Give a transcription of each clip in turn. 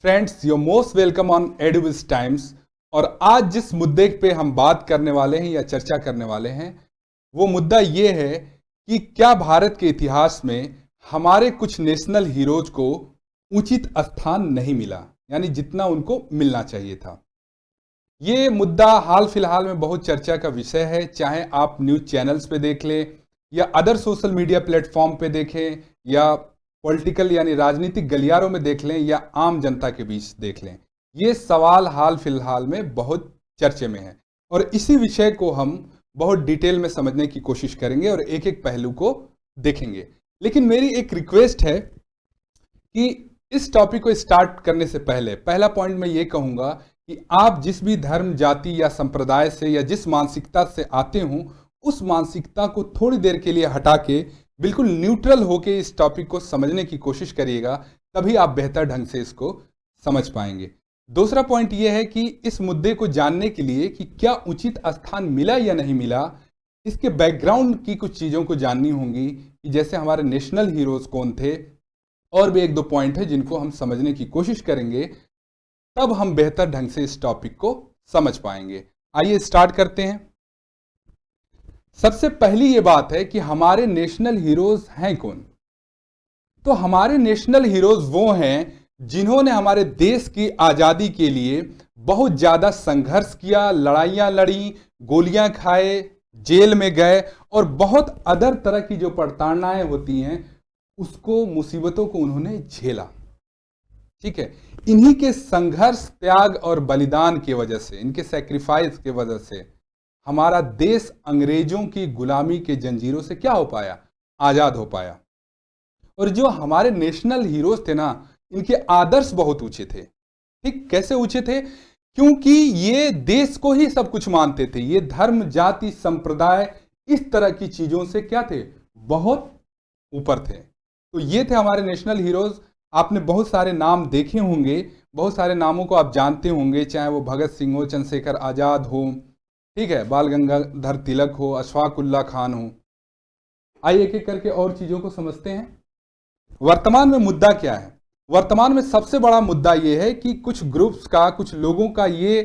Friends, your most welcome on Eduwiz times. और आज जिस मुद्दे पे हम बात करने वाले हैं या चर्चा करने वाले हैं, वो मुद्दा ये है कि क्या भारत के इतिहास में हमारे कुछ नेशनल हीरोज को उचित स्थान नहीं मिला, यानी जितना उनको मिलना चाहिए था। ये मुद्दा हाल फिलहाल में बहुत चर्चा का विषय है, चाहे आप न्यूज चैनल्स पे देख लें या अदर सोशल मीडिया प्लेटफॉर्म पे देखें या पॉलिटिकल यानी राजनीतिक गलियारों में देख लें या आम जनता के बीच देख लें। ये सवाल हाल फिलहाल में बहुत चर्चे में है और इसी विषय को हम बहुत डिटेल में समझने की कोशिश करेंगे और एक एक पहलू को देखेंगे। लेकिन मेरी एक रिक्वेस्ट है कि इस टॉपिक को स्टार्ट करने से पहले पहला पॉइंट मैं ये कहूँगा कि आप जिस भी धर्म, जाति या संप्रदाय से या जिस मानसिकता से आते हों, उस मानसिकता को थोड़ी देर के लिए हटा के बिल्कुल न्यूट्रल होके इस टॉपिक को समझने की कोशिश करिएगा, तभी आप बेहतर ढंग से इसको समझ पाएंगे। दूसरा पॉइंट यह है कि इस मुद्दे को जानने के लिए कि क्या उचित स्थान मिला या नहीं मिला, इसके बैकग्राउंड की कुछ चीज़ों को जाननी होंगी कि जैसे हमारे नेशनल हीरोज कौन थे, और भी एक दो पॉइंट है जिनको हम समझने की कोशिश करेंगे, तब हम बेहतर ढंग से इस टॉपिक को समझ पाएंगे। आइए स्टार्ट करते हैं। सबसे पहली ये बात है कि हमारे नेशनल हीरोज हैं कौन। तो हमारे नेशनल हीरोज वो हैं जिन्होंने हमारे देश की आज़ादी के लिए बहुत ज़्यादा संघर्ष किया, लड़ाइयाँ लड़ी, गोलियां खाए, जेल में गए और बहुत अदर तरह की जो प्रताड़नाएं होती हैं उसको, मुसीबतों को उन्होंने झेला। ठीक है, इन्हीं के संघर्ष, त्याग और बलिदान की वजह से, इनके सैक्रिफाइस की वजह से हमारा देश अंग्रेजों की गुलामी के जंजीरों से क्या हो पाया, आजाद हो पाया। और जो हमारे नेशनल हीरोज थे ना, इनके आदर्श बहुत ऊंचे थे। ठीक, कैसे ऊंचे थे? क्योंकि ये देश को ही सब कुछ मानते थे। ये धर्म, जाति, संप्रदाय, इस तरह की चीजों से क्या थे, बहुत ऊपर थे। तो ये थे हमारे नेशनल हीरोज। आपने बहुत सारे नाम देखे होंगे, बहुत सारे नामों को आप जानते होंगे, चाहे वो भगत सिंह हो, चंद्रशेखर आजाद हो, ठीक है, बाल गंगाधर तिलक हो, अशफाक उल्लाह खान हो। आइए एक एक करके और चीजों को समझते हैं। वर्तमान में मुद्दा क्या है? वर्तमान में सबसे बड़ा मुद्दा यह है कि कुछ ग्रुप्स का, कुछ लोगों का ये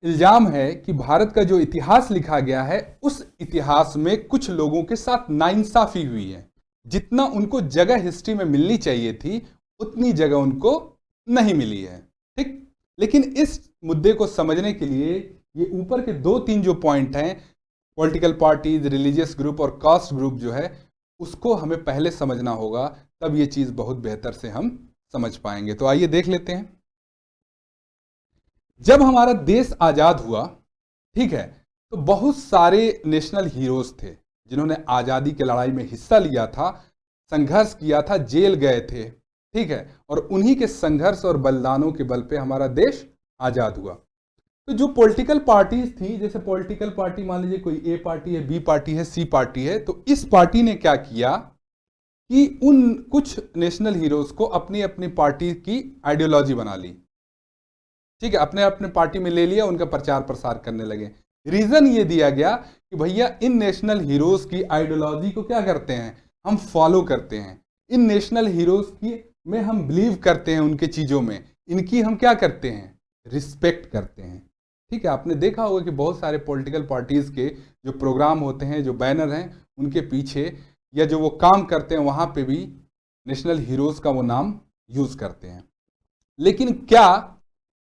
इल्जाम है कि भारत का जो इतिहास लिखा गया है, उस इतिहास में कुछ लोगों के साथ नाइंसाफी हुई है। जितना उनको जगह हिस्ट्री में मिलनी चाहिए थी, उतनी जगह उनको नहीं मिली है। ठीक, लेकिन इस मुद्दे को समझने के लिए ये ऊपर के दो तीन जो पॉइंट हैं, पॉलिटिकल पार्टीज, रिलीजियस ग्रुप और कास्ट ग्रुप जो है, उसको हमें पहले समझना होगा, तब ये चीज बहुत बेहतर से हम समझ पाएंगे। तो आइए देख लेते हैं। जब हमारा देश आजाद हुआ, ठीक है, तो बहुत सारे नेशनल हीरोज थे जिन्होंने आजादी की लड़ाई में हिस्सा लिया था, संघर्ष किया था, जेल गए थे। ठीक है, और उन्हीं के संघर्ष और बलिदानों के बल पे हमारा देश आजाद हुआ। तो जो पॉलिटिकल पार्टीज थी, जैसे पॉलिटिकल पार्टी मान लीजिए कोई ए पार्टी है, बी पार्टी है, सी पार्टी है, तो इस पार्टी ने क्या किया कि उन कुछ नेशनल हीरोज को अपनी अपनी पार्टी की आइडियोलॉजी बना ली। ठीक है, अपने अपने पार्टी में ले लिया, उनका प्रचार प्रसार करने लगे। रीजन ये दिया गया कि भैया इन नेशनल हीरोज की आइडियोलॉजी को क्या करते हैं, हम फॉलो करते हैं। इन नेशनल हीरोज की में हम बिलीव करते हैं, उनके चीजों में, इनकी हम क्या करते हैं, रिस्पेक्ट करते हैं। ठीक है, आपने देखा होगा कि बहुत सारे पॉलिटिकल पार्टीज के जो प्रोग्राम होते हैं, जो बैनर हैं, उनके पीछे या जो वो काम करते हैं, वहां पे भी नेशनल हीरोज का वो नाम यूज करते हैं। लेकिन क्या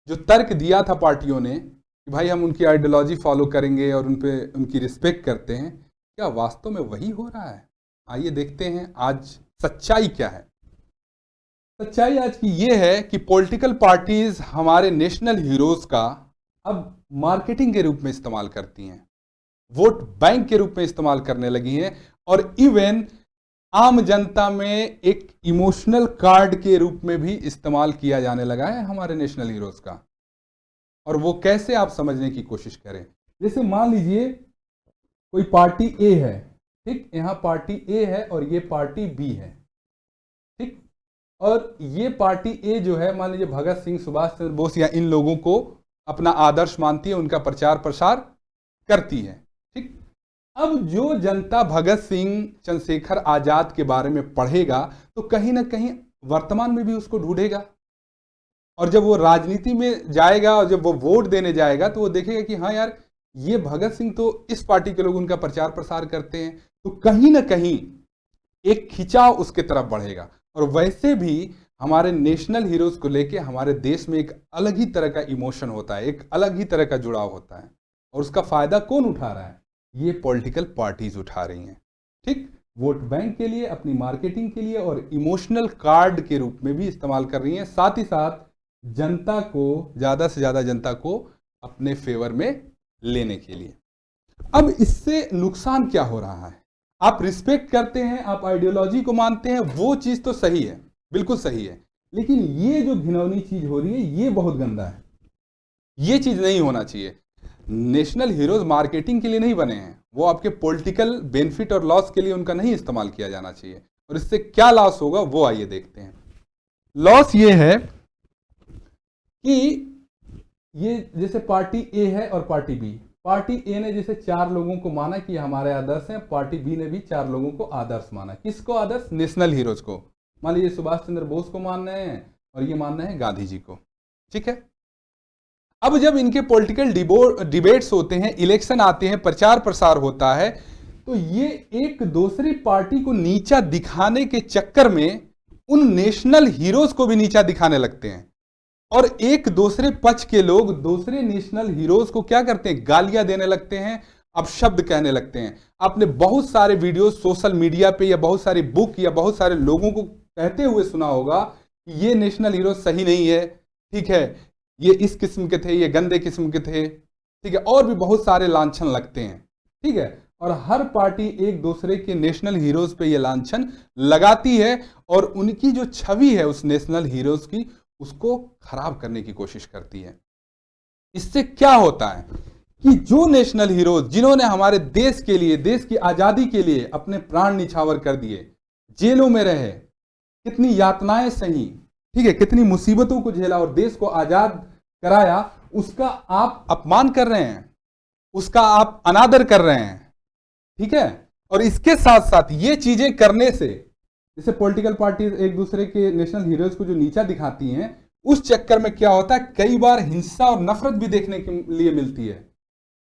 जो तर्क दिया था पार्टियों ने कि भाई हम उनकी आइडियोलॉजी फॉलो करेंगे और उनकी रिस्पेक्ट करते हैं, क्या वास्तव में वही हो रहा है? आइए देखते हैं आज सच्चाई क्या है। सच्चाई आज की ये है कि पॉलिटिकल पार्टीज हमारे नेशनल हीरोज का अब मार्केटिंग के रूप में इस्तेमाल करती हैं, वोट बैंक के रूप में इस्तेमाल करने लगी हैं, और इवन आम जनता में एक इमोशनल कार्ड के रूप में भी इस्तेमाल किया जाने लगा है हमारे नेशनल हीरोज का। और वो कैसे, आप समझने की कोशिश करें। जैसे मान लीजिए कोई पार्टी ए है, ठीक, यहां पार्टी ए है और ये पार्टी बी है। ठीक, और ये पार्टी ए जो है, मान लीजिए भगत सिंह, सुभाष चंद्र बोस या इन लोगों को अपना आदर्श मानती है, उनका प्रचार प्रसार करती है। ठीक, अब जो जनता भगत सिंह, चंद्रशेखर आजाद के बारे में पढ़ेगा तो कहीं ना कहीं वर्तमान में भी उसको ढूंढेगा, और जब वो राजनीति में जाएगा और जब वो वोट देने जाएगा तो वो देखेगा कि हाँ यार, ये भगत सिंह तो इस पार्टी के लोग उनका प्रचार प्रसार करते हैं, तो कहीं ना कहीं एक खिंचाव उसके तरफ बढ़ेगा। और वैसे भी हमारे नेशनल हीरोज को लेके हमारे देश में एक अलग ही तरह का इमोशन होता है, एक अलग ही तरह का जुड़ाव होता है। और उसका फायदा कौन उठा रहा है? ये पॉलिटिकल पार्टीज उठा रही हैं, ठीक, वोट बैंक के लिए, अपनी मार्केटिंग के लिए, और इमोशनल कार्ड के रूप में भी इस्तेमाल कर रही हैं। साथ ही साथ जनता को, ज्यादा से ज्यादा जनता को अपने फेवर में लेने के लिए। अब इससे नुकसान क्या हो रहा है? आप रिस्पेक्ट करते हैं, आप आइडियोलॉजी को मानते हैं, वो चीज तो सही है, बिल्कुल सही है, लेकिन ये जो घिनौनी चीज हो रही है ये बहुत गंदा है। ये चीज नहीं होना चाहिए। नेशनल हीरोज मार्केटिंग के लिए नहीं बने हैं, वो आपके पॉलिटिकल बेनिफिट और लॉस के लिए उनका नहीं इस्तेमाल किया जाना चाहिए। और इससे क्या लॉस होगा वो आइए देखते हैं। लॉस ये है कि ये जैसे पार्टी ए है और पार्टी बी, पार्टी ए ने जैसे 4 लोगों को माना कि हमारे आदर्श हैं, पार्टी बी ने भी 4 लोगों को आदर्श माना। किसको आदर्श? नेशनल हीरोज को। मान लीजिए सुभाष चंद्र बोस को मान रहे हैं और ये मान रहे हैं गांधी जी को, ठीक है। अब जब इनके पॉलिटिकल डिबेट्स होते हैं, इलेक्शन आते हैं, प्रचार प्रसार होता है, तो ये एक दूसरी पार्टी को नीचा दिखाने के चक्कर में उन नेशनल हीरोज को भी नीचा दिखाने लगते हैं। और एक दूसरे पक्ष के लोग दूसरे नेशनल हीरोज को क्या करते हैं? गालियां देने लगते हैं, अपशब्द कहने लगते हैं। आपने बहुत सारे वीडियो सोशल मीडिया पे या बहुत सारी बुक या बहुत सारे लोगों को कहते हुए सुना होगा कि ये नेशनल हीरो सही नहीं है, ठीक है, ये इस किस्म के थे, ये गंदे किस्म के थे, ठीक है, और भी बहुत सारे लांछन लगते हैं, ठीक है। और हर पार्टी एक दूसरे के नेशनल हीरोज पे ये लांछन लगाती है और उनकी जो छवि है उस नेशनल हीरोज की, उसको खराब करने की कोशिश करती है। इससे क्या होता है कि जो नेशनल हीरोज जिन्होंने हमारे देश के लिए, देश की आजादी के लिए अपने प्राण निछावर कर दिए, जेलों में रहे, कितनी यातनाएं सही, ठीक है, कितनी मुसीबतों को झेला और देश को आजाद कराया, उसका आप अपमान कर रहे हैं, उसका आप अनादर कर रहे हैं, ठीक है। और इसके साथ साथ ये चीजें करने से, जैसे पॉलिटिकल पार्टी एक दूसरे के नेशनल हीरोज को जो नीचा दिखाती हैं, उस चक्कर में क्या होता है, कई बार हिंसा और नफरत भी देखने के लिए मिलती है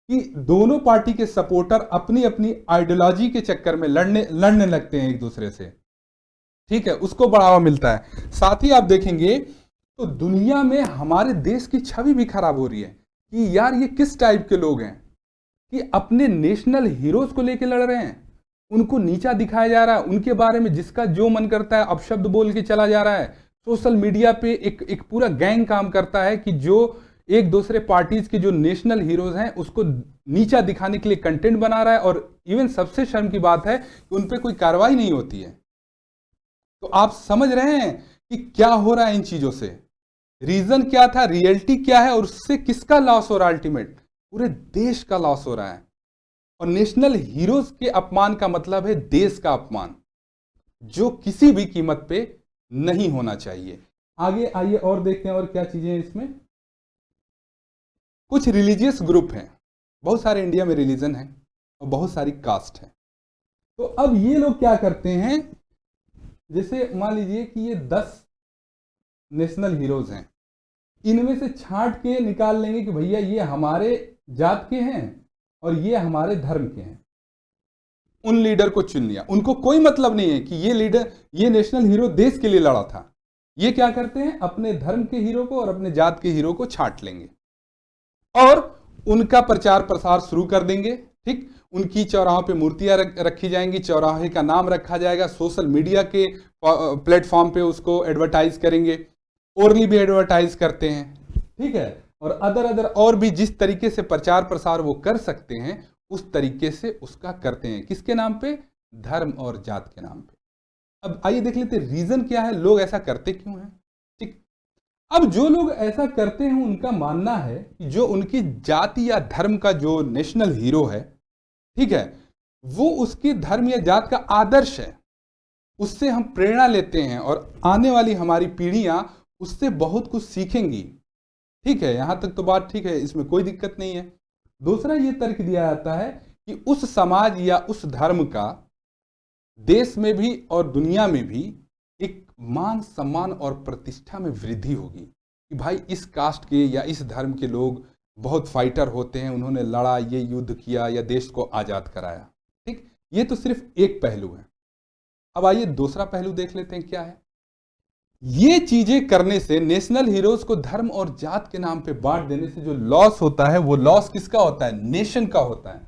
कि दोनों पार्टी के सपोर्टर अपनी अपनी आइडियोलॉजी के चक्कर में लड़ने लगते हैं एक दूसरे से, ठीक है, उसको बढ़ावा मिलता है। साथ ही आप देखेंगे तो दुनिया में हमारे देश की छवि भी खराब हो रही है कि यार ये किस टाइप के लोग हैं कि अपने नेशनल हीरोज को लेकर लड़ रहे हैं, उनको नीचा दिखाया जा रहा है, उनके बारे में जिसका जो मन करता है अपशब्द बोल के चला जा रहा है। सोशल मीडिया पे एक पूरा गैंग काम करता है कि जो एक दूसरे पार्टीज के जो नेशनल हीरोज हैं उसको नीचा दिखाने के लिए कंटेंट बना रहा है। और इवन सबसे शर्म की बात है कि उन पे कोई कार्रवाई नहीं होती है। तो आप समझ रहे हैं कि क्या हो रहा है इन चीजों से, रीजन क्या था, रियलिटी क्या है, और उससे किसका लॉस हो रहा है? अल्टीमेट पूरे देश का लॉस हो रहा है। और नेशनल हीरोज के अपमान का मतलब है देश का अपमान, जो किसी भी कीमत पे नहीं होना चाहिए। आगे आइए और देखते हैं और क्या चीजें हैं इसमें। कुछ रिलीजियस ग्रुप हैं, बहुत सारे इंडिया में रिलीजन है और बहुत सारी कास्ट है। तो अब ये लोग क्या करते हैं, जैसे मान लीजिए कि ये 10 नेशनल हीरोज हैं, इनमें से छांट के निकाल लेंगे कि भैया ये हमारे जात के हैं और ये हमारे धर्म के हैं। उन लीडर को चुन लिया, उनको कोई मतलब नहीं है कि ये लीडर, ये नेशनल हीरो देश के लिए लड़ा था। ये क्या करते हैं, अपने धर्म के हीरो को और अपने जात के हीरो को छांट लेंगे और उनका प्रचार प्रसार शुरू कर देंगे, ठीक। उनकी चौराहों पे मूर्तियां रखी जाएंगी, चौराहे का नाम रखा जाएगा, सोशल मीडिया के प्लेटफॉर्म पे उसको एडवर्टाइज करेंगे, ओरली भी एडवर्टाइज करते हैं, ठीक है। और अदर और भी जिस तरीके से प्रचार प्रसार वो कर सकते हैं उस तरीके से उसका करते हैं। किसके नाम पे? धर्म और जात के नाम पे। अब आइए देख लेते रीजन क्या है, लोग ऐसा करते क्यों हैं, ठीक। अब जो लोग ऐसा करते हैं उनका मानना है कि जो उनकी जाति या धर्म का जो नेशनल हीरो है, ठीक है, वो उसके धर्म या जात का आदर्श है, उससे हम प्रेरणा लेते हैं और आने वाली हमारी पीढ़ियां उससे बहुत कुछ सीखेंगी, ठीक है। यहां तक तो बात ठीक है, इसमें कोई दिक्कत नहीं है। दूसरा ये तर्क दिया जाता है कि उस समाज या उस धर्म का देश में भी और दुनिया में भी एक मान सम्मान और प्रतिष्ठा में वृद्धि होगी। कि भाई इस कास्ट के या इस धर्म के लोग बहुत फाइटर होते हैं, उन्होंने लड़ा, ये युद्ध किया या देश को आज़ाद कराया। ठीक, ये तो सिर्फ एक पहलू है। अब आइए दूसरा पहलू देख लेते हैं क्या है। ये चीजें करने से, नेशनल हीरोज को धर्म और जात के नाम पे बांट देने से जो लॉस होता है, वो लॉस किसका होता है? नेशन का होता है।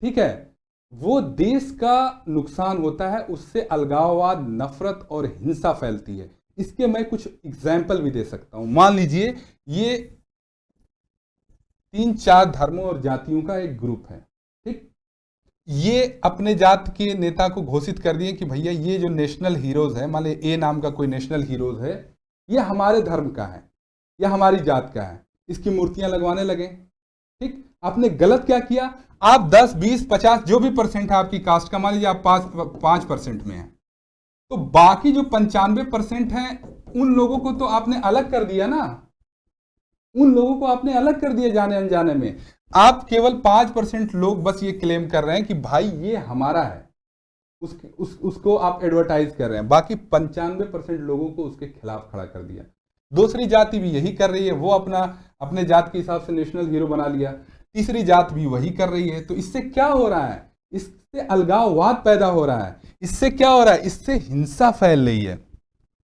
ठीक है, वो देश का नुकसान होता है, उससे अलगाववाद, नफरत और हिंसा फैलती है। इसके मैं कुछ एग्जाम्पल भी दे सकता हूं। मान लीजिए ये 3-4 धर्मों और जातियों का एक ग्रुप है। ठीक, ये अपने जात के नेता को घोषित कर दिए कि भैया ये जो नेशनल हीरोज है, मान लीजिए ए नाम का कोई नेशनल हीरोज है, ये हमारे धर्म का है या हमारी जात का है, इसकी मूर्तियां लगवाने लगे। ठीक, आपने गलत क्या किया? आप 10, 20, 50 जो भी परसेंट है आपकी कास्ट का, मान लीजिए आप 5% में है, तो बाकी जो 95% है उन लोगों को तो आपने अलग कर दिया ना। उन लोगों को आपने अलग कर दिया जाने अनजाने में। आप केवल 5% लोग बस ये क्लेम कर रहे हैं कि भाई ये हमारा है, उसको आप एडवर्टाइज कर रहे हैं, बाकी 95% लोगों को उसके खिलाफ खड़ा कर दिया। दूसरी जाति भी यही कर रही है, वो अपने जात के हिसाब से नेशनल हीरो बना लिया। तीसरी जात भी वही कर रही है। तो इससे क्या हो रहा है? इससे अलगाववाद पैदा हो रहा है। इससे क्या हो रहा है? इससे हिंसा फैल रही है,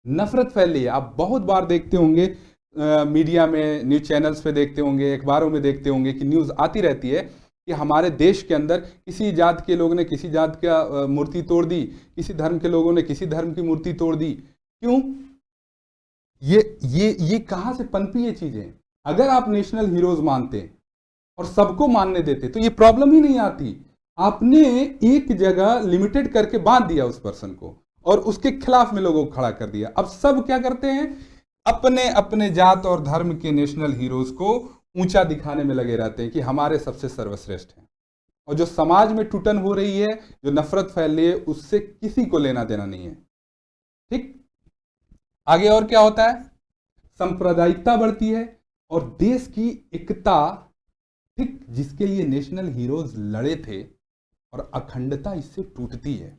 नफरत फैल रही है। आप बहुत बार देखते होंगे मीडिया में, न्यूज चैनल्स पे देखते होंगे, अखबारों में देखते होंगे कि न्यूज़ आती रहती है कि हमारे देश के अंदर किसी जात के लोग ने किसी जात का मूर्ति तोड़ दी, किसी धर्म के लोगों ने किसी धर्म की मूर्ति तोड़ दी। क्यों? ये कहाँ से पनपी ये चीजें? अगर आप नेशनल हीरोज मानते और सबको मानने देते तो ये प्रॉब्लम ही नहीं आती। आपने एक जगह लिमिटेड करके बांध दिया उस पर्सन को और उसके खिलाफ में लोगों को खड़ा कर दिया। अब सब क्या करते हैं? अपने अपने जात और धर्म के नेशनल हीरोज को ऊंचा दिखाने में लगे रहते हैं कि हमारे सबसे सर्वश्रेष्ठ हैं। और जो समाज में टूटन हो रही है, जो नफरत फैल रही है, उससे किसी को लेना देना नहीं है। ठीक, आगे और क्या होता है? सांप्रदायिकता बढ़ती है और देश की एकता, ठीक, जिसके लिए नेशनल हीरोज लड़े थे, और अखंडता इससे टूटती है।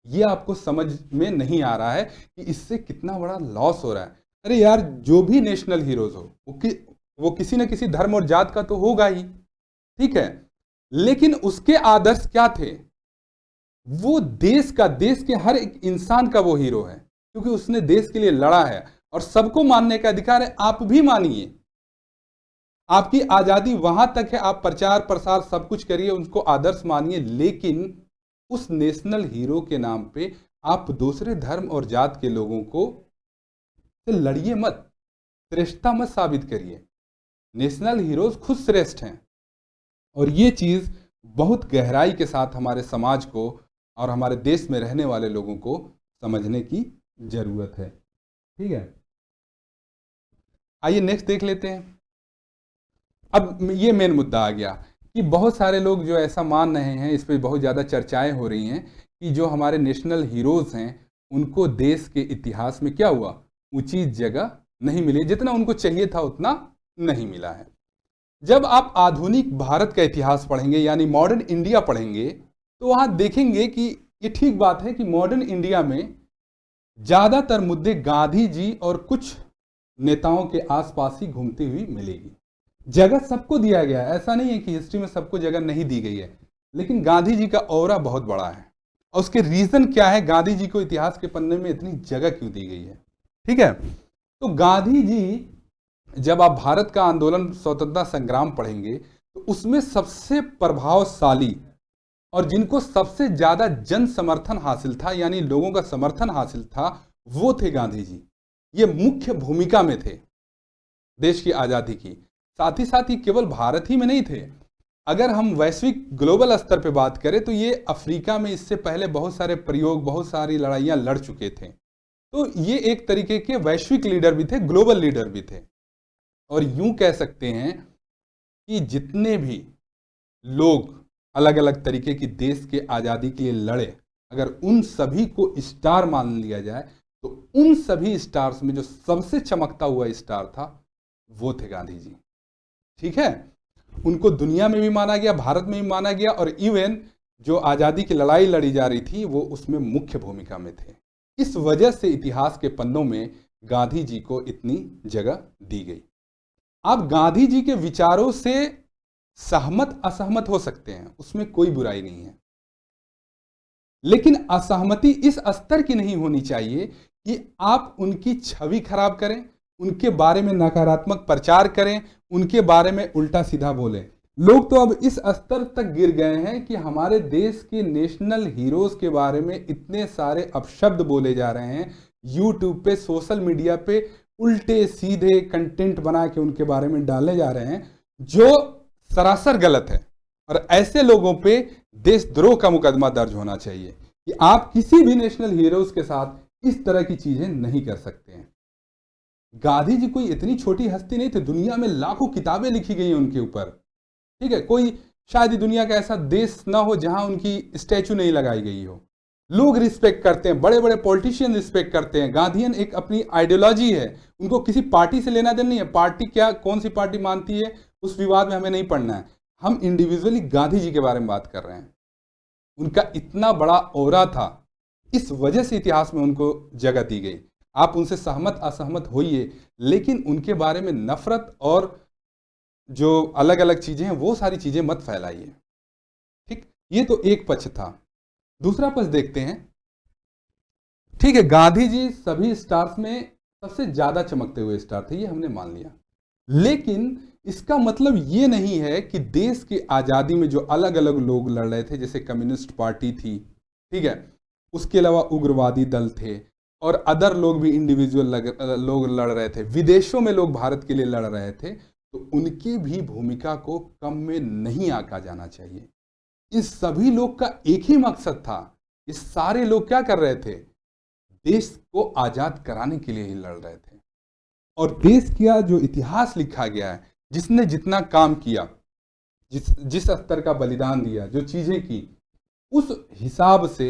ये आपको समझ में नहीं आ रहा है कि इससे कितना बड़ा लॉस हो रहा है। अरे यार, जो भी नेशनल हीरोज हो वो किसी न किसी धर्म और जात का तो होगा ही, ठीक है, लेकिन उसके आदर्श क्या थे? वो देश के हर एक इंसान का वो हीरो है, क्योंकि उसने देश के लिए लड़ा है। और सबको मानने का अधिकार है, आप भी मानिए। आपकी आजादी वहां तक है, आप प्रचार प्रसार सब कुछ करिए, उनको आदर्श मानिए, लेकिन उस नेशनल हीरो के नाम पे आप दूसरे धर्म और जात के लोगों को लड़िए मत, श्रेष्ठता मत साबित करिए। नेशनल हीरोज खुद श्रेष्ठ हैं। और ये चीज बहुत गहराई के साथ हमारे समाज को और हमारे देश में रहने वाले लोगों को समझने की जरूरत है। ठीक है, आइए नेक्स्ट देख लेते हैं। अब ये मेन मुद्दा आ गया कि बहुत सारे लोग जो ऐसा मान रहे हैं, इस पर बहुत ज़्यादा चर्चाएं हो रही हैं कि जो हमारे नेशनल हीरोज हैं उनको देश के इतिहास में क्या हुआ, उचित जगह नहीं मिली, जितना उनको चाहिए था उतना नहीं मिला है। जब आप आधुनिक भारत का इतिहास पढ़ेंगे, यानी मॉडर्न इंडिया पढ़ेंगे, तो वहाँ देखेंगे कि ये ठीक बात है कि मॉडर्न इंडिया में ज़्यादातर मुद्दे गांधी जी और कुछ नेताओं के आसपास ही घूमती हुई मिलेगी। जगह सबको दिया गया है, ऐसा नहीं है कि हिस्ट्री में सबको जगह नहीं दी गई है, लेकिन गांधी जी का ऑरा बहुत बड़ा है। और उसके रीजन क्या है, गांधी जी को इतिहास के पन्ने में इतनी जगह क्यों दी गई है? ठीक है, तो गांधी जी, जब आप भारत का आंदोलन, स्वतंत्रता संग्राम पढ़ेंगे, तो उसमें सबसे प्रभावशाली और जिनको सबसे ज्यादा जन समर्थन हासिल था, यानी लोगों का समर्थन हासिल था, वो थे गांधी जी। ये मुख्य भूमिका में थे देश की आजादी की। साथ ही केवल भारत ही में नहीं थे, अगर हम वैश्विक ग्लोबल स्तर पे बात करें तो ये अफ्रीका में इससे पहले बहुत सारे प्रयोग, बहुत सारी लड़ाइयां लड़ चुके थे। तो ये एक तरीके के वैश्विक लीडर भी थे, ग्लोबल लीडर भी थे। और यूं कह सकते हैं कि जितने भी लोग अलग अलग तरीके की देश के आज़ादी के लिए लड़े, अगर उन सभी को स्टार मान लिया जाए तो उन सभी स्टार्स में जो सबसे चमकता हुआ स्टार था वो थे गांधी जी। ठीक है, उनको दुनिया में भी माना गया, भारत में भी माना गया, और इवन जो आज़ादी की लड़ाई लड़ी जा रही थी वो उसमें मुख्य भूमिका में थे। इस वजह से इतिहास के पन्नों में गांधी जी को इतनी जगह दी गई। आप गांधी जी के विचारों से सहमत असहमत हो सकते हैं, उसमें कोई बुराई नहीं है, लेकिन असहमति इस स्तर की नहीं होनी चाहिए कि आप उनकी छवि खराब करें, उनके बारे में नकारात्मक प्रचार करें, उनके बारे में उल्टा सीधा बोलें। लोग तो अब इस स्तर तक गिर गए हैं कि हमारे देश के नेशनल हीरोज के बारे में इतने सारे अपशब्द बोले जा रहे हैं, यूट्यूब पे, सोशल मीडिया पे उल्टे सीधे कंटेंट बना के उनके बारे में डाले जा रहे हैं, जो सरासर गलत है। और ऐसे लोगों पे देशद्रोह का मुकदमा दर्ज होना चाहिए कि आप किसी भी नेशनल हीरोज के साथ इस तरह की चीजें नहीं कर सकते हैं। गांधी जी कोई इतनी छोटी हस्ती नहीं थे, दुनिया में लाखों किताबें लिखी गई हैं उनके ऊपर, ठीक है। कोई शायद ही दुनिया का ऐसा देश ना हो जहां उनकी स्टैचू नहीं लगाई गई हो। लोग रिस्पेक्ट करते हैं, बड़े बड़े पॉलिटिशियन रिस्पेक्ट करते हैं। गांधीयन एक अपनी आइडियोलॉजी है, उनको किसी पार्टी से लेना देना नहीं है। पार्टी क्या, कौन सी पार्टी मानती है, उस विवाद में हमें नहीं पड़ना है। हम इंडिविजुअली गांधी जी के बारे में बात कर रहे हैं। उनका इतना बड़ा औरा था, इस वजह से इतिहास में उनको जगह दी गई। आप उनसे सहमत असहमत होइए, लेकिन उनके बारे में नफरत और जो अलग अलग चीजें हैं वो सारी चीजें मत फैलाइए, ठीक। ये तो एक पक्ष था। दूसरा पक्ष देखते हैं, ठीक है, गांधी जी सभी स्टार्स में सबसे ज्यादा चमकते हुए स्टार थे, ये हमने मान लिया। लेकिन इसका मतलब ये नहीं है कि देश की आजादी में जो अलग अलग लोग लड़ रहे थे, जैसे कम्युनिस्ट पार्टी थी, ठीक है, उसके अलावा उग्रवादी दल थे और अदर लोग भी इंडिविजुअल लोग लड़ रहे थे, विदेशों में लोग भारत के लिए लड़ रहे थे, तो उनकी भी भूमिका को कम में नहीं आंका जाना चाहिए। इन सभी लोग का एक ही मकसद था। ये सारे लोग क्या कर रहे थे, देश को आजाद कराने के लिए ही लड़ रहे थे। और देश का जो इतिहास लिखा गया है, जिसने जितना काम किया, जिस स्तर का बलिदान दिया, जो चीजें की, उस हिसाब से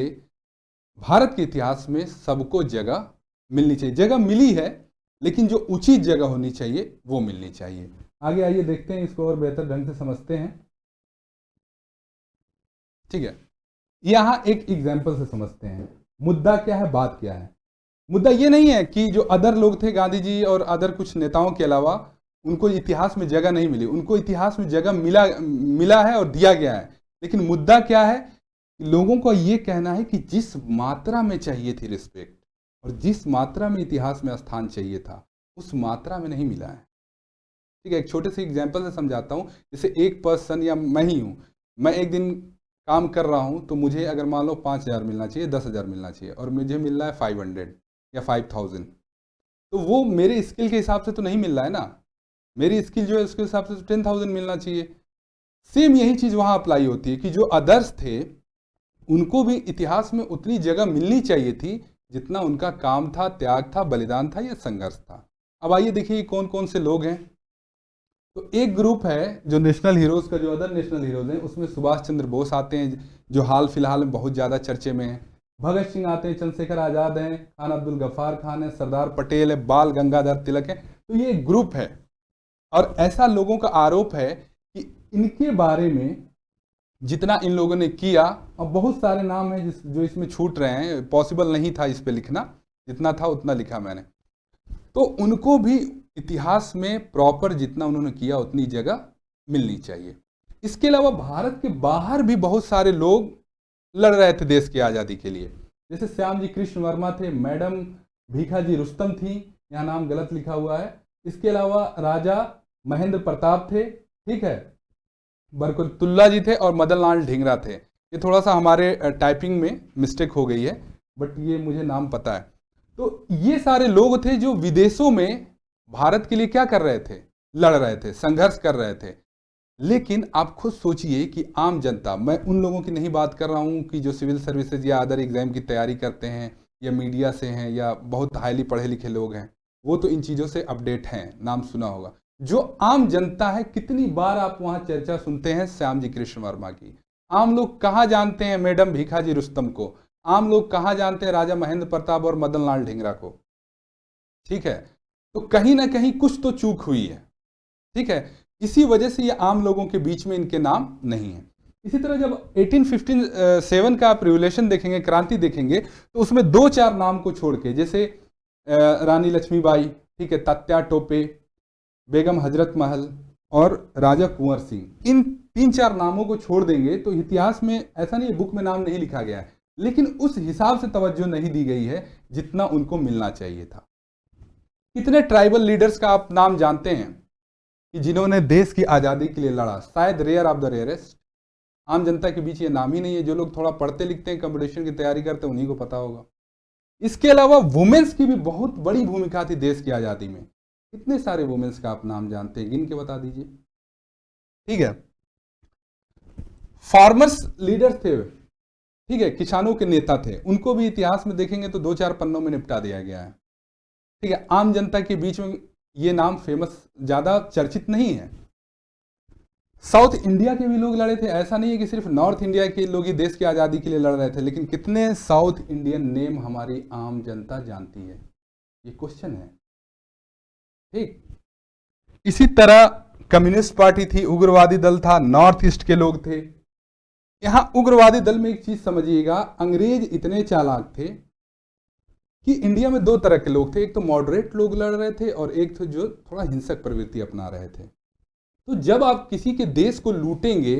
भारत के इतिहास में सबको जगह मिलनी चाहिए। जगह मिली है, लेकिन जो उचित जगह होनी चाहिए वो मिलनी चाहिए। आगे आइए देखते हैं, इसको और बेहतर ढंग से समझते हैं, ठीक है। यहां एक एग्जाम्पल से समझते हैं मुद्दा क्या है, बात क्या है। मुद्दा ये नहीं है कि जो अदर लोग थे, गांधी जी और अदर कुछ नेताओं के अलावा, उनको इतिहास में जगह नहीं मिली। उनको इतिहास में जगह मिला है और दिया गया है। लेकिन मुद्दा क्या है, लोगों को ये कहना है कि जिस मात्रा में चाहिए थी रिस्पेक्ट और जिस मात्रा में इतिहास में स्थान चाहिए था, उस मात्रा में नहीं मिला है, ठीक है। एक छोटे से एग्जाम्पल से समझाता हूँ। जैसे एक पर्सन या मैं ही हूँ, मैं एक दिन काम कर रहा हूँ, तो मुझे अगर मान लो 5,000 मिलना चाहिए, 10,000 मिलना चाहिए, और मुझे मिल रहा है 500 या 5,000, तो वो मेरे स्किल के हिसाब से तो नहीं मिल रहा है ना। मेरी स्किल जो है उसके हिसाब से तो 10,000 मिलना चाहिए। सेम यही चीज़ वहाँ अप्लाई होती है कि जो अदर्स थे, उनको भी इतिहास में उतनी जगह मिलनी चाहिए थी जितना उनका काम था, त्याग था, बलिदान था या संघर्ष था। अब आइए देखिए कौन कौन से लोग हैं। तो एक ग्रुप है जो नेशनल हीरोज का, जो अदर नेशनल हीरोज हैं, उसमें सुभाष चंद्र बोस आते हैं, जो हाल फिलहाल में बहुत ज़्यादा चर्चे में हैं। भगत सिंह आते हैं, चंद्रशेखर आज़ाद हैं, खान अब्दुल गफ्फार खान है, सरदार पटेल है, बाल गंगाधर तिलक है। तो ये एक ग्रुप है, और ऐसा लोगों का आरोप है कि इनके बारे में जितना इन लोगों ने किया, और बहुत सारे नाम हैं जो इसमें छूट रहे हैं, पॉसिबल नहीं था इस पे लिखना, जितना था उतना लिखा मैंने। तो उनको भी इतिहास में प्रॉपर जितना उन्होंने किया उतनी जगह मिलनी चाहिए। इसके अलावा भारत के बाहर भी बहुत सारे लोग लड़ रहे थे देश की आज़ादी के लिए। जैसे श्याम जी कृष्ण वर्मा थे, मैडम भीखाजी रुस्तम थी, यहाँ नाम गलत लिखा हुआ है। इसके अलावा राजा महेंद्र प्रताप थे, ठीक है, बरकतुल्ला जी थे, और मदन लाल ढींगरा थे। ये थोड़ा सा हमारे टाइपिंग में मिस्टेक हो गई है, बट ये मुझे नाम पता है। तो ये सारे लोग थे जो विदेशों में भारत के लिए क्या कर रहे थे, लड़ रहे थे, संघर्ष कर रहे थे। लेकिन आप खुद सोचिए कि आम जनता, मैं उन लोगों की नहीं बात कर रहा हूं कि जो सिविल सर्विसेज या अदर एग्जाम की तैयारी करते हैं या मीडिया से हैं या बहुत हाईली पढ़े लिखे लोग हैं, वो तो इन चीज़ों से अपडेट हैं, नाम सुना होगा। जो आम जनता है, कितनी बार आप वहाँ चर्चा सुनते हैं श्याम जी कृष्ण वर्मा की। आम लोग कहाँ जानते हैं मैडम भीखाजी रुस्तम को, आम लोग कहाँ जानते हैं राजा महेंद्र प्रताप और मदन लाल ढींगरा को, ठीक है। तो कहीं ना कहीं कुछ तो चूक हुई है, ठीक है। इसी वजह से ये आम लोगों के बीच में इनके नाम नहीं है। इसी तरह जब 1857 का आप रिवोल्यूशन देखेंगे, क्रांति देखेंगे, तो उसमें 2-4 नाम को छोड़ के, जैसे रानी लक्ष्मीबाई, ठीक है, तात्या टोपे, बेगम हजरत महल और राजा कुंवर सिंह। इन 3-4 नामों को छोड़ देंगे तो इतिहास में ऐसा नहीं है बुक में नाम नहीं लिखा गया है, लेकिन उस हिसाब से तवज्जो नहीं दी गई है जितना उनको मिलना चाहिए था। कितने ट्राइबल लीडर्स का आप नाम जानते हैं कि जिन्होंने देश की आज़ादी के लिए लड़ा? शायद रेयर ऑफ द रेयरेस्ट। आम जनता के बीच ये नाम ही नहीं है। जो लोग थोड़ा पढ़ते लिखते हैं, कंपटीशन की तैयारी करते हैं, उन्हीं को पता होगा। इसके अलावा वुमेन्स की भी बहुत बड़ी भूमिका थी देश की आज़ादी में। कितने सारे वुमेन्स का आप नाम जानते हैं, गिन के बता दीजिए। ठीक है, फार्मर्स लीडर थे, ठीक है, किसानों के नेता थे, उनको भी इतिहास में देखेंगे तो 2-4 पन्नों में निपटा दिया गया है। ठीक है, आम जनता के बीच में ये नाम फेमस, ज्यादा चर्चित नहीं है। साउथ इंडिया के भी लोग लड़े थे, ऐसा नहीं है कि सिर्फ नॉर्थ इंडिया के लोग ही देश की आज़ादी के लिए लड़ रहे थे, लेकिन कितने साउथ इंडियन नेम हमारी आम जनता जानती है, ये क्वेश्चन है। ठीक, इसी तरह कम्युनिस्ट पार्टी थी, उग्रवादी दल था, नॉर्थ ईस्ट के लोग थे। यहां उग्रवादी दल में एक चीज समझिएगा, अंग्रेज इतने चालाक थे कि इंडिया में 2 तरह के लोग थे। एक तो मॉडरेट लोग लड़ रहे थे और एक थे जो थोड़ा हिंसक प्रवृत्ति अपना रहे थे। तो जब आप किसी के देश को लूटेंगे,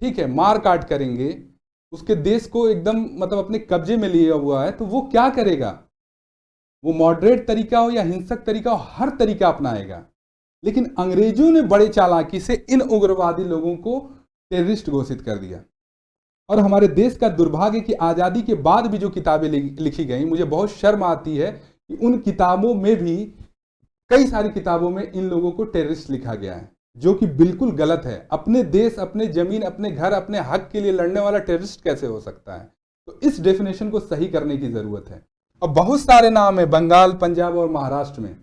ठीक है, मार काट करेंगे, उसके देश को एकदम मतलब अपने कब्जे में लिया हुआ है, तो वो क्या करेगा? वो मॉडरेट तरीका हो या हिंसक तरीका हो, हर तरीका अपनाएगा। लेकिन अंग्रेजों ने बड़े चालाकी से इन उग्रवादी लोगों को टेररिस्ट घोषित कर दिया। और हमारे देश का दुर्भाग्य कि आज़ादी के बाद भी जो किताबें लिखी गई, मुझे बहुत शर्म आती है कि उन किताबों में भी, कई सारी किताबों में इन लोगों को टेररिस्ट लिखा गया है, जो कि बिल्कुल गलत है। अपने देश, अपने जमीन, अपने घर, अपने हक के लिए लड़ने वाला टेररिस्ट कैसे हो सकता है? तो इस डेफिनेशन को सही करने की जरूरत है। अब बहुत सारे नाम है बंगाल, पंजाब और महाराष्ट्र में,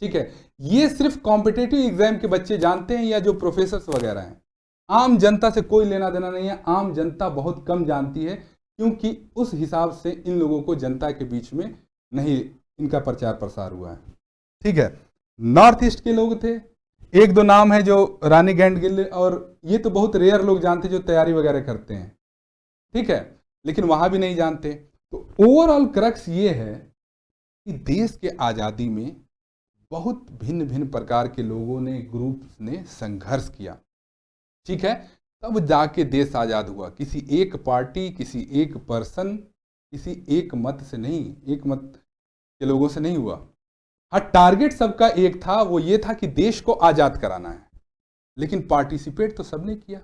ठीक है, ये सिर्फ कॉम्पिटेटिव एग्जाम के बच्चे जानते हैं या जो प्रोफेसर्स वगैरह हैं। आम जनता से कोई लेना देना नहीं है। आम जनता बहुत कम जानती है, क्योंकि उस हिसाब से इन लोगों को जनता के बीच में नहीं इनका प्रचार प्रसार हुआ है। ठीक है, नॉर्थ ईस्ट के लोग थे, 1-2 नाम है जो रानी गैंडगिल, और ये तो बहुत रेयर लोग जानते जो तैयारी वगैरह करते हैं, ठीक है, लेकिन वहां भी नहीं जानते। तो ओवरऑल क्रक्स ये है कि देश के आज़ादी में बहुत भिन्न भिन्न प्रकार के लोगों ने, ग्रुप्स ने संघर्ष किया, ठीक है, तब जाके देश आज़ाद हुआ। किसी एक पार्टी, किसी एक पर्सन, किसी एक मत से नहीं, एक मत के लोगों से नहीं हुआ। हाँ, टारगेट सबका एक था, वो ये था कि देश को आज़ाद कराना है, लेकिन पार्टिसिपेट तो सबने किया।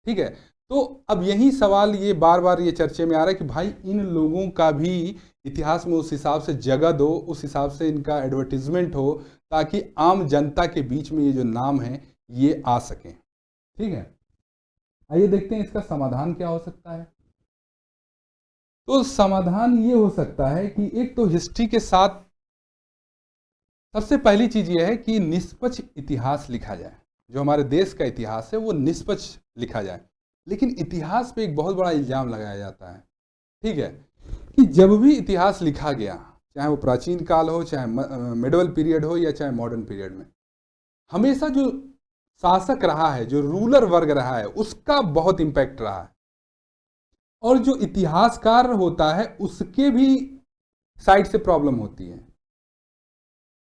ठीक है, तो अब यही सवाल ये बार बार ये चर्चे में आ रहा है कि भाई इन लोगों का भी इतिहास में उस हिसाब से जगह दो, उस हिसाब से इनका एडवर्टीजमेंट हो, ताकि आम जनता के बीच में ये जो नाम है ये आ सकें। ठीक है, आइए देखते हैं इसका समाधान क्या हो सकता है। तो समाधान ये हो सकता है कि एक तो हिस्ट्री के साथ सबसे पहली चीज ये है कि निष्पक्ष इतिहास लिखा जाए। जो हमारे देश का इतिहास है वो निष्पक्ष लिखा जाए। लेकिन इतिहास पे एक बहुत बड़ा इल्जाम लगाया जाता है, ठीक है, कि जब भी इतिहास लिखा गया, चाहे वो प्राचीन काल हो, चाहे मिडिवल पीरियड हो या चाहे मॉडर्न पीरियड में, हमेशा जो शासक रहा है, जो रूलर वर्ग रहा है, उसका बहुत इंपैक्ट रहा है। और जो इतिहासकार होता है उसके भी साइड से प्रॉब्लम होती है,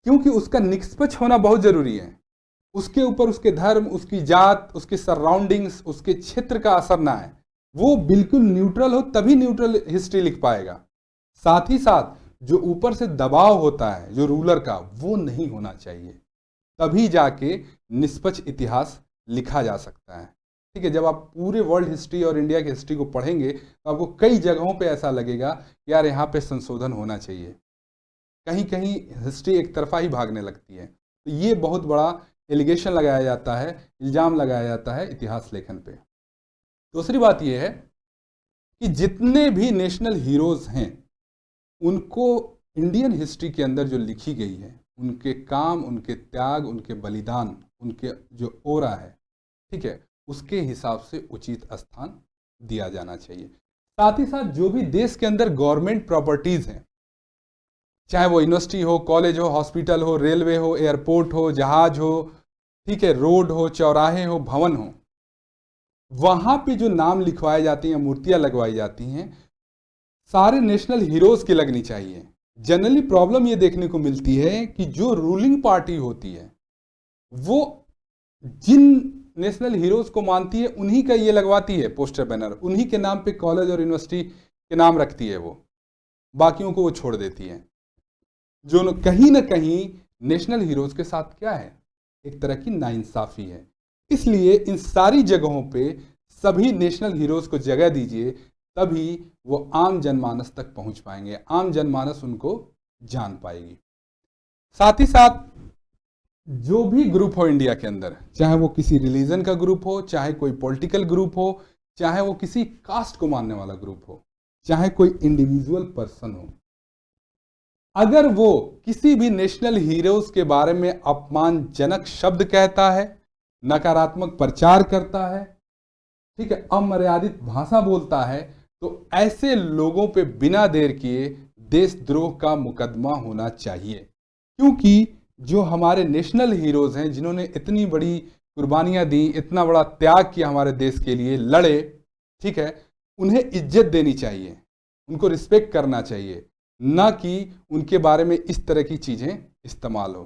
क्योंकि उसका निष्पक्ष होना बहुत जरूरी है। उसके ऊपर उसके धर्म, उसकी जात, उसके सराउंडिंग्स, उसके क्षेत्र का असर ना है। वो बिल्कुल न्यूट्रल हो, तभी न्यूट्रल हिस्ट्री लिख पाएगा। साथ ही साथ जो ऊपर से दबाव होता है जो रूलर का, वो नहीं होना चाहिए, तभी जाके निष्पक्ष इतिहास लिखा जा सकता है। ठीक है, जब आप पूरे वर्ल्ड हिस्ट्री और इंडिया की हिस्ट्री को पढ़ेंगे तो आपको कई जगहों पे ऐसा लगेगा यार यहाँ पे संशोधन होना चाहिए, कहीं कहीं हिस्ट्री एक तरफा ही भागने लगती है। तो ये बहुत बड़ा एलिगेशन लगाया जाता है, इल्जाम लगाया जाता है इतिहास लेखन पे। दूसरी बात यह है कि जितने भी नेशनल हीरोज हैं उनको इंडियन हिस्ट्री के अंदर जो लिखी गई है, उनके काम, उनके त्याग, उनके बलिदान, उनके जो ओरा है, ठीक है, उसके हिसाब से उचित स्थान दिया जाना चाहिए। साथ ही साथ जो भी देश के अंदर गवर्नमेंट प्रॉपर्टीज हैं, चाहे वो यूनिवर्सिटी हो, कॉलेज हो, हॉस्पिटल हो, रेलवे हो, एयरपोर्ट हो, जहाज हो, ठीक है, रोड हो, चौराहे हो, भवन हो, वहां पे जो नाम लिखवाए जाते हैं, मूर्तियां लगवाई जाती हैं, सारे नेशनल हीरोज की लगनी चाहिए। जनरली प्रॉब्लम ये देखने को मिलती है कि जो रूलिंग पार्टी होती है वो जिन नेशनल हीरोज को मानती है उन्हीं का ये लगवाती है पोस्टर बैनर, उन्हीं के नाम पे कॉलेज और यूनिवर्सिटी के नाम रखती है, वो बाकियों को वो छोड़ देती है। जो कहीं ना कहीं नेशनल हीरोज के साथ क्या है, एक तरह की नाइंसाफी है। इसलिए इन सारी जगहों पे सभी नेशनल हीरोज को जगह दीजिए, तभी वो आम जनमानस तक पहुंच पाएंगे, आम जनमानस उनको जान पाएगी। साथ ही साथ जो भी ग्रुप हो इंडिया के अंदर, चाहे वो किसी रिलीजन का ग्रुप हो, चाहे कोई पॉलिटिकल ग्रुप हो, चाहे वो किसी कास्ट को मानने वाला ग्रुप हो, चाहे कोई इंडिविजुअल पर्सन हो, अगर वो किसी भी नेशनल हीरोज के बारे में अपमानजनक शब्द कहता है, नकारात्मक प्रचार करता है, ठीक है, अमर्यादित भाषा बोलता है, तो ऐसे लोगों पे बिना देर किए देशद्रोह का मुकदमा होना चाहिए। क्योंकि जो हमारे नेशनल हीरोज हैं, जिन्होंने इतनी बड़ी कुर्बानियां दी, इतना बड़ा त्याग किया हमारे देश के लिए, लड़े, ठीक है, उन्हें इज्जत देनी चाहिए, उनको रिस्पेक्ट करना चाहिए, ना कि उनके बारे में इस तरह की चीज़ें इस्तेमाल हो।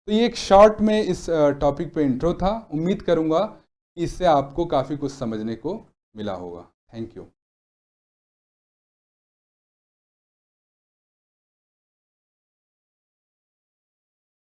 तो ये एक शॉर्ट में इस टॉपिक पे इंट्रो था। उम्मीद करूंगा कि इससे आपको काफ़ी कुछ समझने को मिला होगा। Thank you.